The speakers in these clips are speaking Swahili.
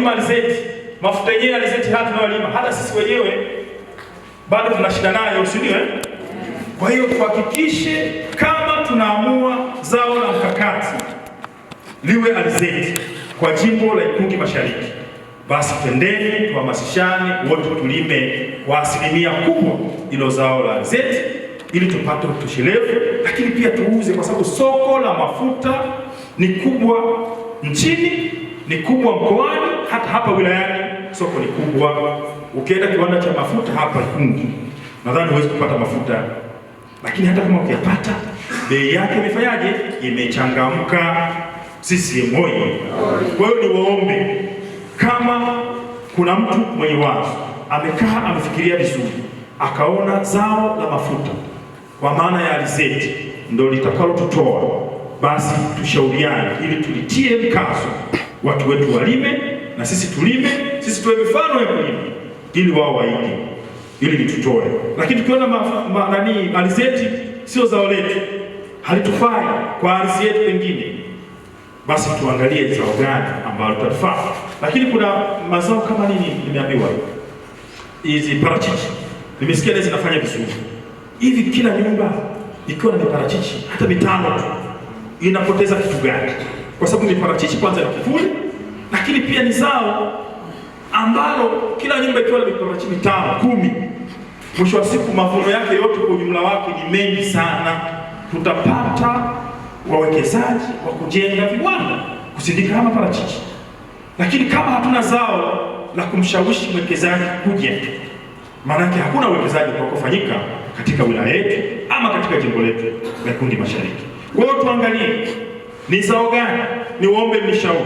kulima alizeti, mafuta yenyewe alizeti hata tunayolima, hata sisi wenyewe bado tuna shida nayo, si ndio? Kwa hiyo tuhakikishe kama tunaamua zao la mkakati liwe alizeti kwa jimbo la Ikungi Mashariki, basi twendeni tuhamasishane wote tulime kwa asilimia kubwa ilo zao la alizeti ili tupate utoshelevu, lakini pia tuuze, kwa sababu soko la mafuta ni kubwa nchini, ni kubwa mkoani, hata hapa wilayani soko ni kubwa. Ukienda kiwanda cha mafuta hapa Ikungi, nadhani huwezi kupata mafuta, lakini hata kama ukiyapata bei yake imefanyaje? Imechangamka. CCM oyee! Kwa hiyo niwaombe, kama kuna mtu mwenye wazo amekaa amefikiria vizuri, akaona zao la mafuta kwa maana ya alizeti ndio litakalo tutoa, basi tushauriane ili tulitie mkazo, watu wetu walime na sisi tulime, sisi tuwe mifano ya kulima ili wao waige, ili litutoe. Lakini tukiona alizeti sio zao letu, halitufai kwa ardhi yetu pengine, basi tuangalie zao gani ambalo tutafaa. Lakini kuna mazao kama nini, nimeambiwa hizi parachichi, nimesikia leo zinafanya vizuri hivi. Kila nyumba ikiwa na parachichi hata 5 tu, inapoteza kitu gani? Kwa sababu ni parachichi kwanza ni kivuli, lakini pia ni zao ambalo kila nyumba ikiwa na parachichi 5, 10, mwisho wa siku mavuno yake yote kwa ujumla wake ni mengi sana. Tutapata wawekezaji wa kujenga viwanda kusindika kama parachichi, lakini kama hatuna zao la kumshawishi mwekezaji kuja, maanake hakuna uwekezaji utakofanyika katika wilaya yetu ama katika jimbo letu la Ikungi Mashariki. Kwa hiyo tuangalie ni zao gani, niombe mnishauri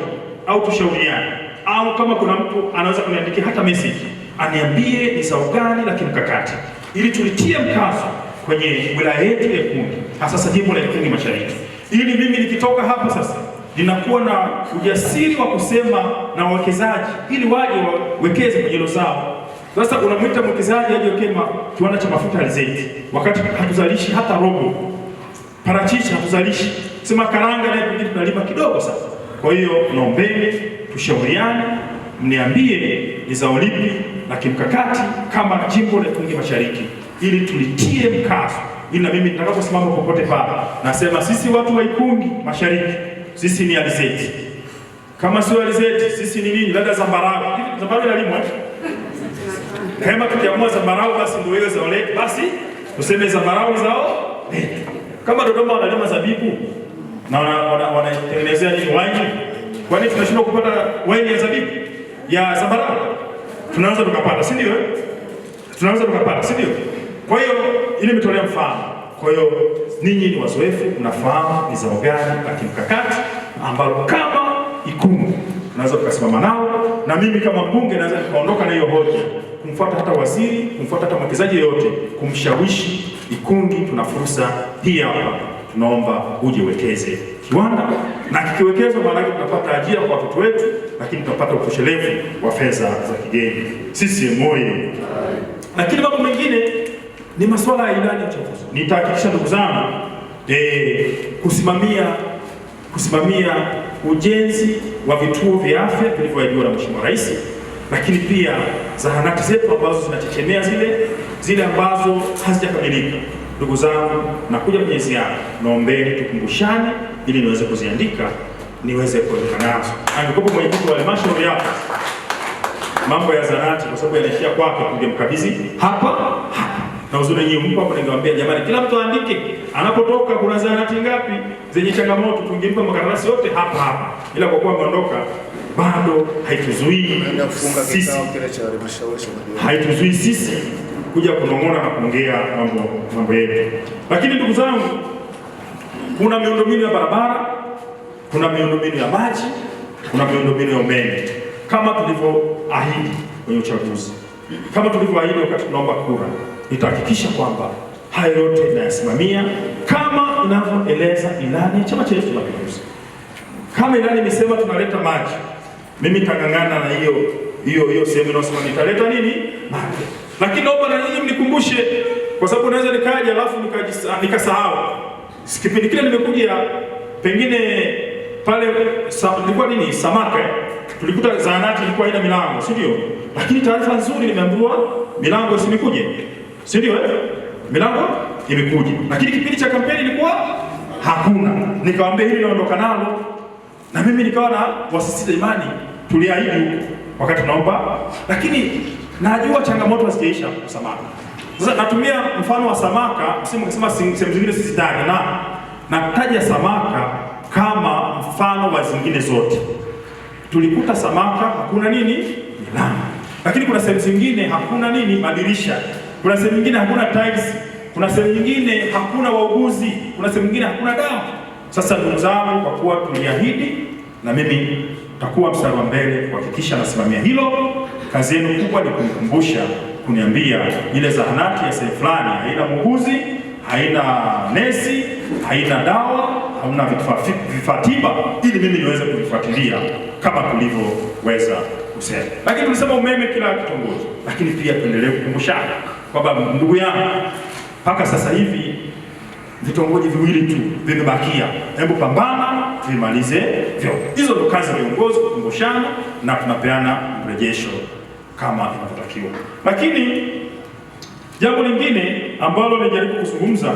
au tushauriane, au kama kuna mtu anaweza kuniandikia hata message aniambie ni zao gani la kimkakati ili tulitie mkazo kwenye wilaya yetu ya Ikungi, hasa jimbo la Ikungi Mashariki, ili mimi nikitoka hapa sasa ninakuwa na ujasiri wa kusema na wawekezaji ili waje wawekeze kwenye hilo zao. Sasa unamwita mwekezaji aje kema kiwanda cha mafuta ya alizeti wakati hatuzalishi hata robo. Parachichi hatuzalishi, sema karanga naye pengine tunalima kidogo sasa. Kwa hiyo naombeni tushauriane, mniambie ni zao lipi la kimkakati kama jimbo la Ikungi Mashariki ili tulitie mkazo, ili na mimi nitakaposimama popote pale nasema sisi watu wa Ikungi Mashariki sisi ni alizeti. Kama sio alizeti sisi ni nini? Labda zambarau. Zambarau inalimwa kama tukiamua zambarau basi ndio ile zao letu, basi tuseme zambarau zao letu. Kama Dodoma wanalima zabibu na wanatengenezea nini, wine, kwani tunashindwa kupata wine ya zabibu ya zambarau? Tunaanza tukapata, si ndio? Tunaanza tukapata, si ndio? Kwa hiyo ili nimetolea mfano. Kwa hiyo ninyi ni wazoefu, mnafahamu ni zao gani la kimkakati ambalo kama Ikungi tunaweza tukasimama nao, na mimi kama mbunge naweza nikaondoka na hiyo hoja, kumfuata hata waziri, kumfuata hata mwekezaji yote, kumshawishi Ikungi tuna fursa hii hapa, tunaomba uje wekeze kiwanda, na kikiwekezwa maana yake tutapata ajira kwa watoto wetu, lakini tutapata utoshelevu wa fedha za kigeni. CCM oyee! Lakini mambo mengine ni masuala ya ilani ya uchaguzi. Nitahakikisha ndugu zangu kusimamia ujenzi wa vituo vya afya vilivyoahidiwa na Mheshimiwa Rais, lakini pia zahanati zetu ambazo zinachechemea zile ambazo hazijakamilika. Ndugu zangu, nakuja kwenye ziara, naombeni tukumbushane ili niweze kuziandika, niweze kuondoka nazo. Angekuwa mwenyekiti wa halmashauri hapa, mambo ya zahanati kwa sababu yanaishia kwake, tungemkabidhi hapa na uzuri nyinyi mpo hapo, ningewaambia jamani, kila mtu aandike anapotoka kuna zahanati ngapi zenye changamoto, tungempa makaratasi yote hapa. Ila kwa kuwa ameondoka bado haituzuii sisi kuja kunong'ona na kuongea mambo yetu. Lakini ndugu zangu, kuna miundombinu ya barabara, kuna miundombinu ya maji, kuna miundombinu ya umeme, kama tulivyoahidi kwenye uchaguzi, kama tulivyoahidi wakati tunaomba kura. Nitahakikisha kwamba haya yote inayasimamia kama inavyoeleza ilani ya chama chetu cha Mapinduzi. Kama ilani imesema tunaleta maji, mimi nitang'ang'ana na hiyo sehemu inayosema nitaleta nini? Maji. Lakini naomba na nyinyi mnikumbushe, kwa sababu naweza nikaja alafu nikasahau. Kipindi kile nimekuja pengine pale ilikuwa nini? Samaka. tulikuta zahanati ilikuwa haina milango, si ndio? Lakini taarifa nzuri nimeambiwa milango isimikuje, si ndio? Milango imekuja, lakini kipindi cha kampeni ilikuwa hakuna. Nikawaambia hili naondoka nalo, na mimi nikawa na wasisitiza, imani tuliahidi wakati tunaomba, lakini najua changamoto hazijaisha Samaka. Sasa natumia mfano wa Samaka, msimu kasema sehemu zingine sisi tani, na nataja Samaka kama mfano wa zingine zote. Tulikuta Samaka hakuna nini milango, lakini kuna sehemu zingine hakuna nini madirisha, kuna sehemu nyingine hakuna tiles, kuna sehemu nyingine hakuna wauguzi, kuna sehemu nyingine hakuna dawa. Sasa ndugu zangu, kwa kuwa tuliahidi, na mimi takuwa mstari wa mbele kuhakikisha nasimamia hilo. Kazi yenu kubwa ni kunikumbusha, kuniambia ile zahanati ya sehemu fulani haina muuguzi, haina nesi, haina dawa, hauna vifaa tiba, ili mimi niweze kuvifuatilia kama tulivyoweza kusema. Lakini tulisema umeme kila kitongoji, lakini pia tuendelee kukumbushana kwamba ndugu yangu, mpaka sasa hivi vitongoji viwili tu vimebakia, hebu pambana vimalize vyote. Hizo ndo kazi ya viongozi, kukumbushana na tunapeana mrejesho kama inavyotakiwa. Lakini jambo lingine ambalo najaribu kuzungumza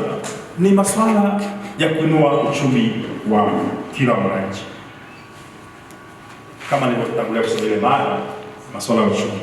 ni masuala ya kuinua uchumi wa kila mwananchi, kama nilivyotangulia kusema ile mada, masuala ya uchumi.